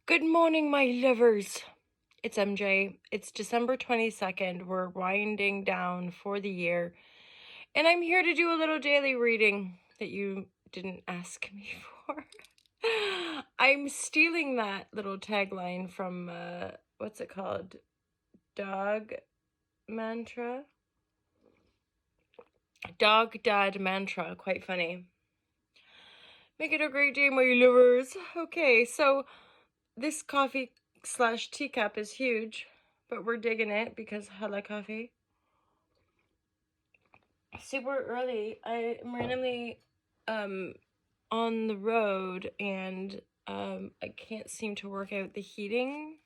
Good morning, my lovers. It's MJ. It's December 22nd. We're winding down for the year. And I'm here to do a little daily reading that you didn't ask me for. I'm stealing that little tagline from, what's it called? Dog Mantra? Dog Dad Mantra. Quite funny. Make it a great day, my lovers. Okay, so this coffee/teacup is huge, but we're digging it because hella coffee. Super early. I am randomly on the road and I can't seem to work out the heating.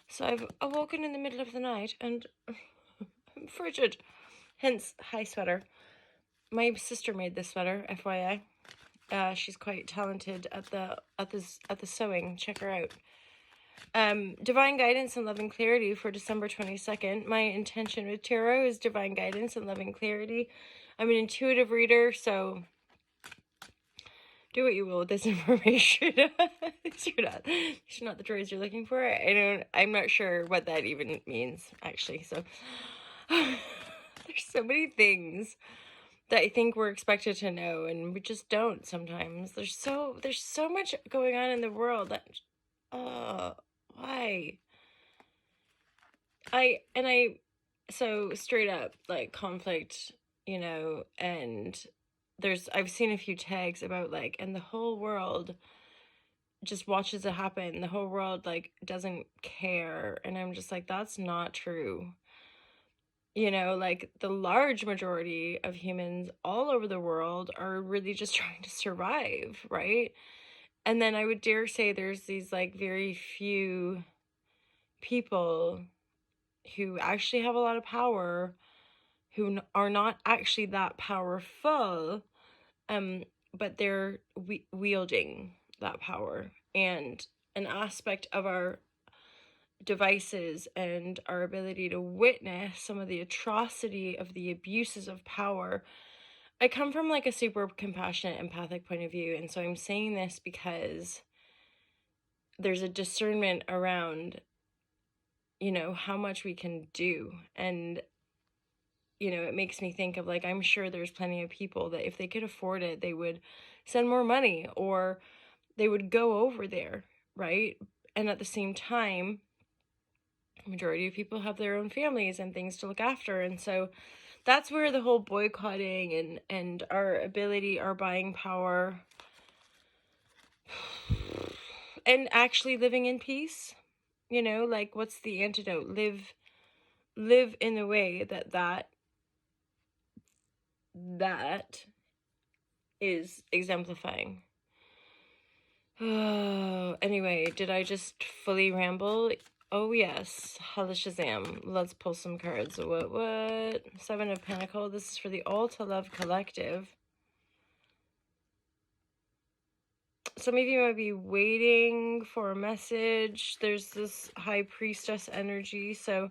So I've awoken in the middle of the night and I'm frigid. Hence, hi sweater. My sister made this sweater, FYI. She's quite talented at the sewing. Check her out. Divine guidance and loving clarity for December 22nd. My intention with tarot is divine guidance and loving clarity. I'm an intuitive reader, so do what you will with this information. These are not the droids you're looking for. I'm not sure what that even means, actually. So there's so many things that I think we're expected to know, and we just don't sometimes. There's so much going on in the world that why? So straight up, like, conflict, and I've seen a few tags about, like, and the whole world just watches it happen. The whole world, like, doesn't care. And I'm just like, that's not true. Like, the large majority of humans all over the world are really just trying to survive, right? And then I would dare say there's these, like, very few people who actually have a lot of power, who are not actually that powerful, but they're wielding that power. And an aspect of our devices and our ability to witness some of the atrocity of the abuses of power. I come from, like, a super compassionate, empathic point of view, and so I'm saying this because there's a discernment around, how much we can do. And it makes me think of, like, I'm sure there's plenty of people that if they could afford it, they would send more money or they would go over there, right? And at the same time, the majority of people have their own families and things to look after. And so that's where the whole boycotting and our ability, our buying power, and actually living in peace, like, what's the antidote? Live in the way that is exemplifying. Oh, anyway, did I just fully ramble? Oh yes, hella Shazam. Let's pull some cards. What? Seven of Pentacles. This is for the All to Love Collective. Some of you might be waiting for a message. There's this High Priestess energy, so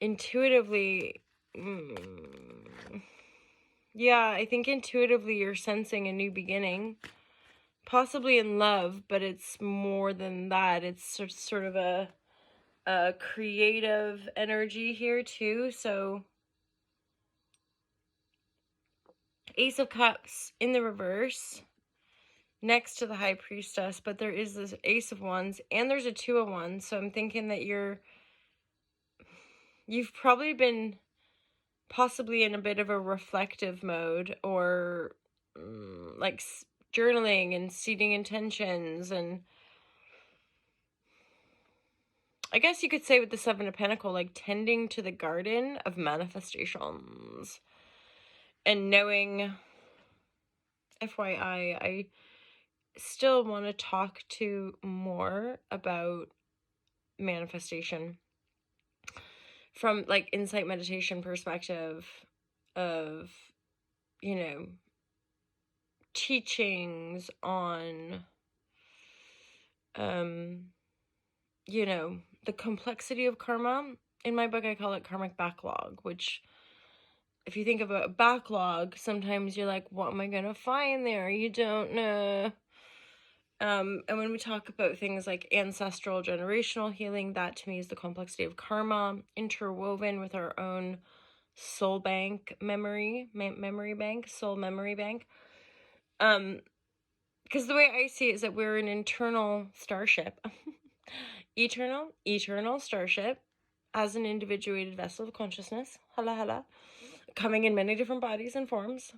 intuitively, yeah, I think intuitively you're sensing a new beginning. Possibly in love, but it's more than that. It's sort of a creative energy here too. So Ace of Cups in the reverse next to the High Priestess, but there is this Ace of Wands and there's a Two of Wands. So I'm thinking that you've probably been possibly in a bit of a reflective mode, or like journaling and seeding intentions. And I guess you could say with the Seven of Pentacles, like tending to the garden of manifestations and knowing, FYI, I still want to talk to more about manifestation from, like, insight meditation perspective of, teachings on, the complexity of karma. In my book, I call it karmic backlog, which, if you think about a backlog, sometimes you're like, what am I going to find there? You don't know. And when we talk about things like ancestral generational healing, that to me is the complexity of karma interwoven with our own soul bank memory bank, soul memory bank. Because the way I see it is that we're an internal starship, eternal starship, as an individuated vessel of consciousness, hala, coming in many different bodies and forms.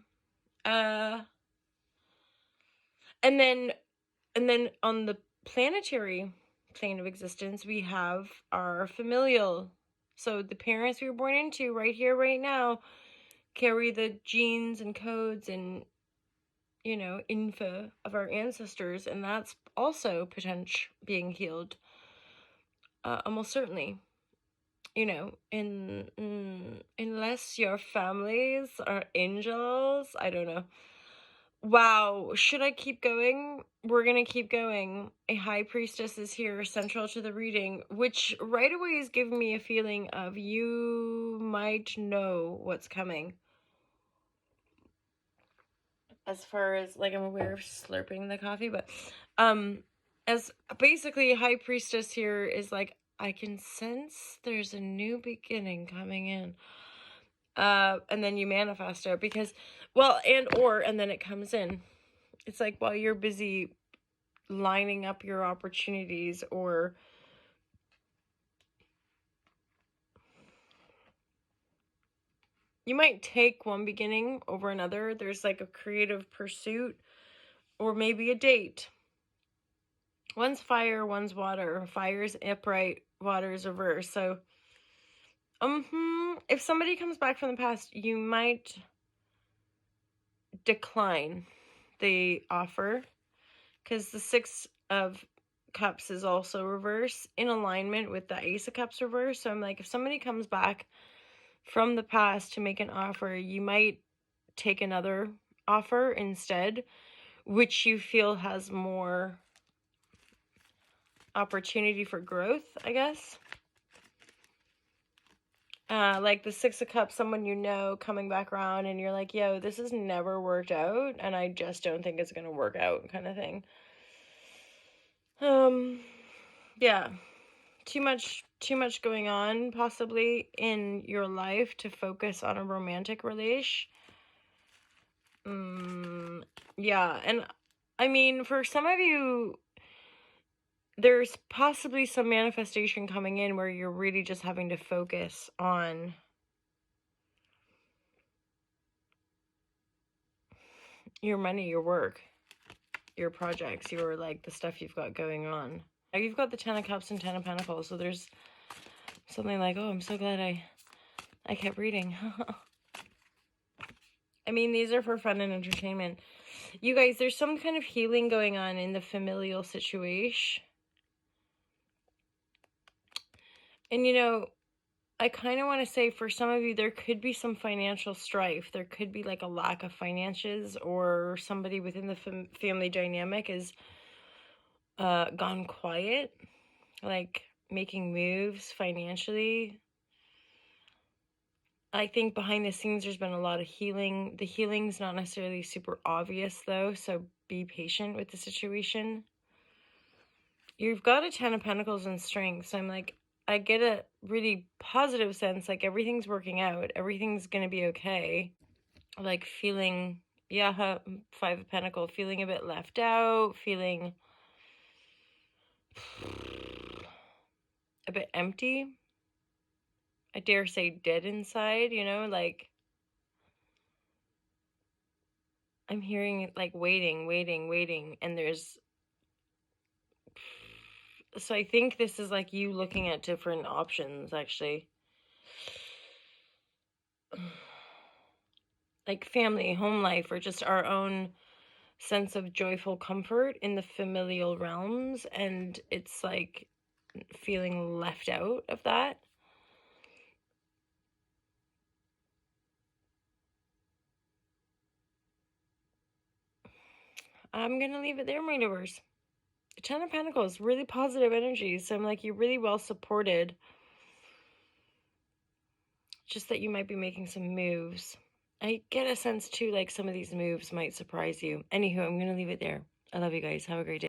And then on the planetary plane of existence, we have our familial. So the parents we were born into right here, right now, carry the genes and codes and, info of our ancestors, and that's also potential being healed. Almost certainly. Unless your families are angels, I don't know. Wow, should I keep going? We're gonna keep going. A high priestess is here, central to the reading, which right away is giving me a feeling of you might know what's coming. As far as, like, I'm aware of slurping the coffee, but as basically high priestess here is like, I can sense there's a new beginning coming in. And then you manifest it because, and then it comes in. It's like while you're busy lining up your opportunities, or you might take one beginning over another. There's like a creative pursuit, or maybe a date. One's fire, one's water. Fire's upright, water's reverse. So, if somebody comes back from the past, you might decline the offer, because the Six of Cups is also reverse, in alignment with the Ace of Cups reverse. So I'm like, if somebody comes back from the past to make an offer, you might take another offer instead, which you feel has more opportunity for growth, I guess. Like the Six of Cups, someone coming back around, and you're like, yo, this has never worked out, and I just don't think it's gonna work out, kind of thing. Yeah, too much going on possibly in your life to focus on a romantic relation. Yeah, and I mean, for some of you, there's possibly some manifestation coming in where you're really just having to focus on your money, your work, your projects, your, like, the stuff you've got going on. Now you've got the Ten of Cups and Ten of Pentacles, so there's something like, oh, I'm so glad I kept reading. I mean, these are for fun and entertainment. You guys, there's some kind of healing going on in the familial situation. And, I kind of want to say, for some of you, there could be some financial strife. There could be like a lack of finances, or somebody within the family dynamic is gone quiet, like making moves financially. I think behind the scenes there's been a lot of healing. The healing's not necessarily super obvious though, so be patient with the situation. You've got a Ten of Pentacles and Strength, so I'm like, I get a really positive sense, like everything's working out, everything's gonna be okay. Like feeling, Five of Pentacles, feeling a bit left out, feeling a bit empty. I dare say dead inside, like I'm hearing like waiting, and there's, so I think this is like you looking at different options, actually. Like family, home life, or just our own sense of joyful comfort in the familial realms, and it's like feeling left out of that. I'm gonna leave it there, my lovers. Ten of Pentacles, really positive energy. So I'm like, you're really well supported. Just that you might be making some moves. I get a sense too, like some of these moves might surprise you. Anywho, I'm gonna leave it there. I love you guys. Have a great day.